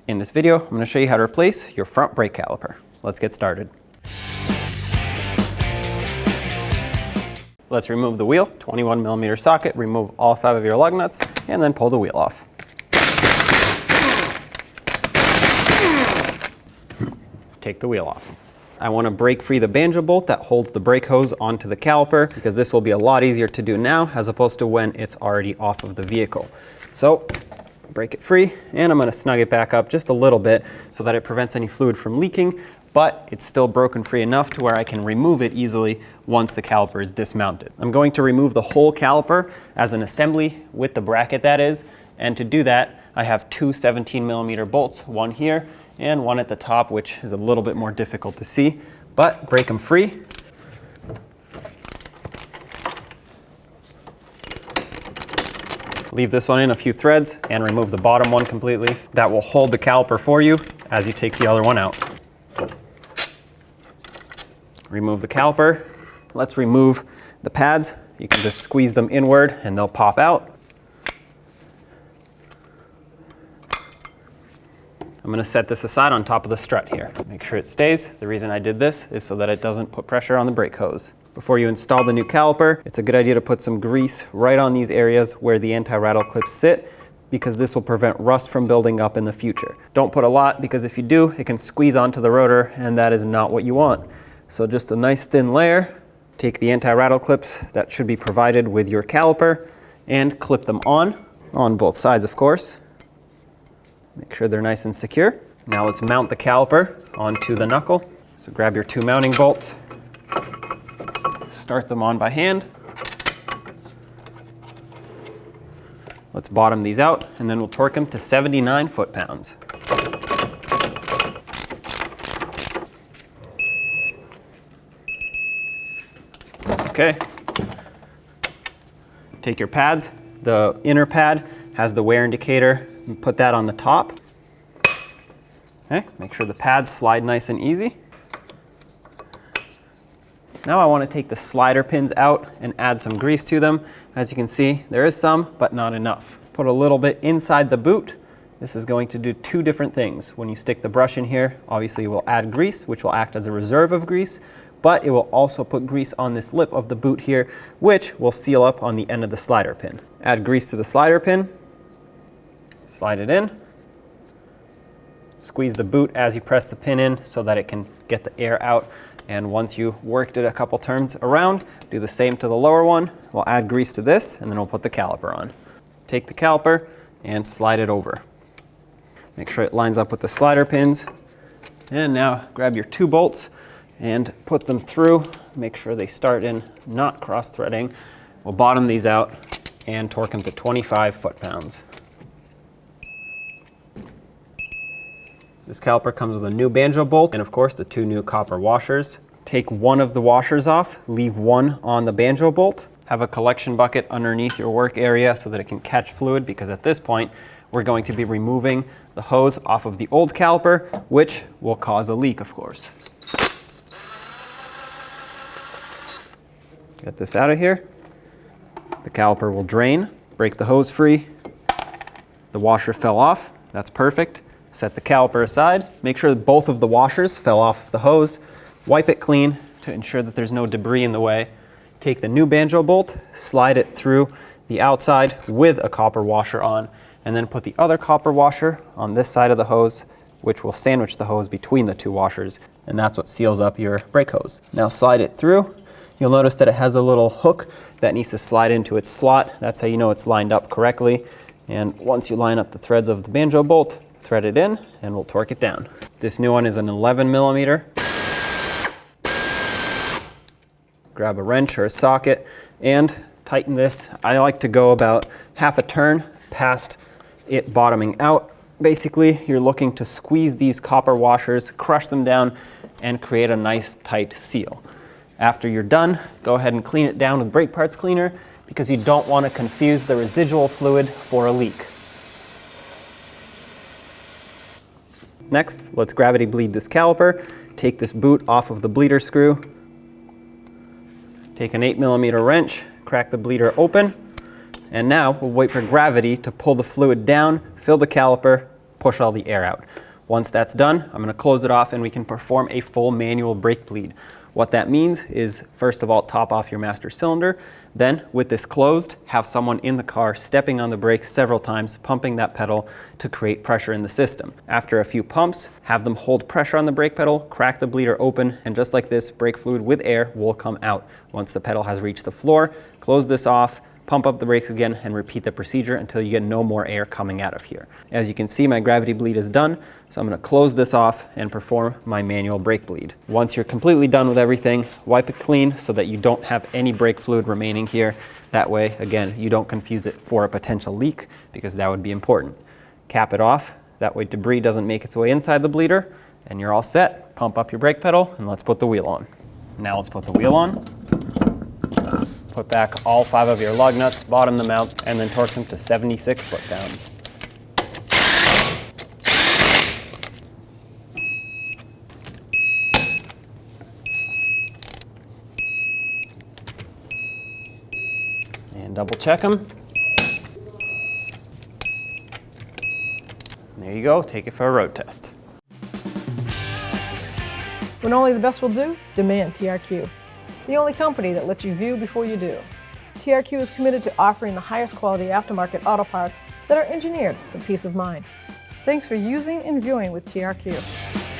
In this video, I'm going to show you how to replace your front brake caliper. Let's get started. Let's remove the wheel, 21mm socket, remove all 5 of your lug nuts, and then pull the wheel off. Take the wheel off. I want to break free the banjo bolt that holds the brake hose onto the caliper, because this will be a lot easier to do now as opposed to when it's already off of the vehicle. So break it free, and I'm going to snug it back up just a little bit so that it prevents any fluid from leaking, but it's still broken free enough to where I can remove it easily once the caliper is dismounted. I'm going to remove the whole caliper as an assembly with the bracket, that is, and to do that I have 2 17mm bolts, one here and one at the top, which is a little bit more difficult to see, but break them free. Leave this one in a few threads and remove the bottom one completely. That will hold the caliper for you as you take the other one out. Remove the caliper. Let's remove the pads. You can just squeeze them inward and they'll pop out. I'm going to set this aside on top of the strut here. Make sure it stays. The reason I did this is so that it doesn't put pressure on the brake hose. Before you install the new caliper, it's a good idea to put some grease right on these areas where the anti-rattle clips sit, because this will prevent rust from building up in the future. Don't put a lot, because if you do, it can squeeze onto the rotor, and that is not what you want. So just a nice thin layer. Take the anti-rattle clips that should be provided with your caliper and clip them on both sides, of course. Make sure they're nice and secure. Now let's mount the caliper onto the knuckle. So grab your 2 mounting bolts, start them on by hand. Let's bottom these out, and then we'll torque them to 79 foot-pounds. Okay. Take your pads. The inner pad has the wear indicator. Put that on the top. Okay, make sure the pads slide nice and easy. Now I want to take the slider pins out and add some grease to them. As you can see, there is some, but not enough. Put a little bit inside the boot. This is going to do 2 different things. When you stick the brush in here, obviously it will add grease, which will act as a reserve of grease, but it will also put grease on this lip of the boot here, which will seal up on the end of the slider pin. Add grease to the slider pin, slide it in, squeeze the boot as you press the pin in so that it can get the air out. And once you worked it a couple turns around, do the same to the lower one. We'll add grease to this, and then we'll put the caliper on. Take the caliper and slide it over. Make sure it lines up with the slider pins. And now grab your 2 bolts and put them through. Make sure they start in, not cross-threading. We'll bottom these out and torque them to 25 foot-pounds. This caliper comes with a new banjo bolt and of course the 2 new copper washers. Take one of the washers off, leave one on the banjo bolt. Have a collection bucket underneath your work area so that it can catch fluid, because at this point we're going to be removing the hose off of the old caliper, which will cause a leak, of course. Get this out of here. The caliper will drain. Break the hose free. The washer fell off. That's perfect. Set the caliper aside. Make sure that both of the washers fell off the hose. Wipe it clean to ensure that there's no debris in the way. Take the new banjo bolt, slide it through the outside with a copper washer on, and then put the other copper washer on this side of the hose, which will sandwich the hose between the 2 washers, and that's what seals up your brake hose. Now slide it through. You'll notice that it has a little hook that needs to slide into its slot. That's how you know it's lined up correctly. And once you line up the threads of the banjo bolt, thread it in, and we'll torque it down. This new one is an 11mm. Grab a wrench or a socket and tighten this. I like to go about half a turn past it bottoming out. Basically, you're looking to squeeze these copper washers, crush them down, and create a nice tight seal. After you're done, go ahead and clean it down with brake parts cleaner, because you don't want to confuse the residual fluid for a leak. Next, let's gravity bleed this caliper. Take this boot off of the bleeder screw. Take an 8mm wrench, crack the bleeder open, and now we'll wait for gravity to pull the fluid down, fill the caliper, push all the air out. Once that's done, I'm going to close it off and we can perform a full manual brake bleed. What that means is, first of all, top off your master cylinder. Then, with this closed, have someone in the car stepping on the brakes several times, pumping that pedal to create pressure in the system. After a few pumps, have them hold pressure on the brake pedal, crack the bleeder open, and just like this, brake fluid with air will come out. Once the pedal has reached the floor, close this off, pump up the brakes again, and repeat the procedure until you get no more air coming out of here. As you can see, my gravity bleed is done, so I'm going to close this off and perform my manual brake bleed. Once you're completely done with everything, wipe it clean so that you don't have any brake fluid remaining here. That way, again, you don't confuse it for a potential leak, because that would be important. Cap it off, that way debris doesn't make its way inside the bleeder, and you're all set. Pump up your brake pedal, and let's put the wheel on. Now let's put the wheel on. Put back all 5 of your lug nuts, bottom them out, and then torque them to 76 foot-pounds. And double check them. There you go, take it for a road test. When only the best will do, demand TRQ. The only company that lets you view before you do. TRQ is committed to offering the highest quality aftermarket auto parts that are engineered for peace of mind. Thanks for using and viewing with TRQ.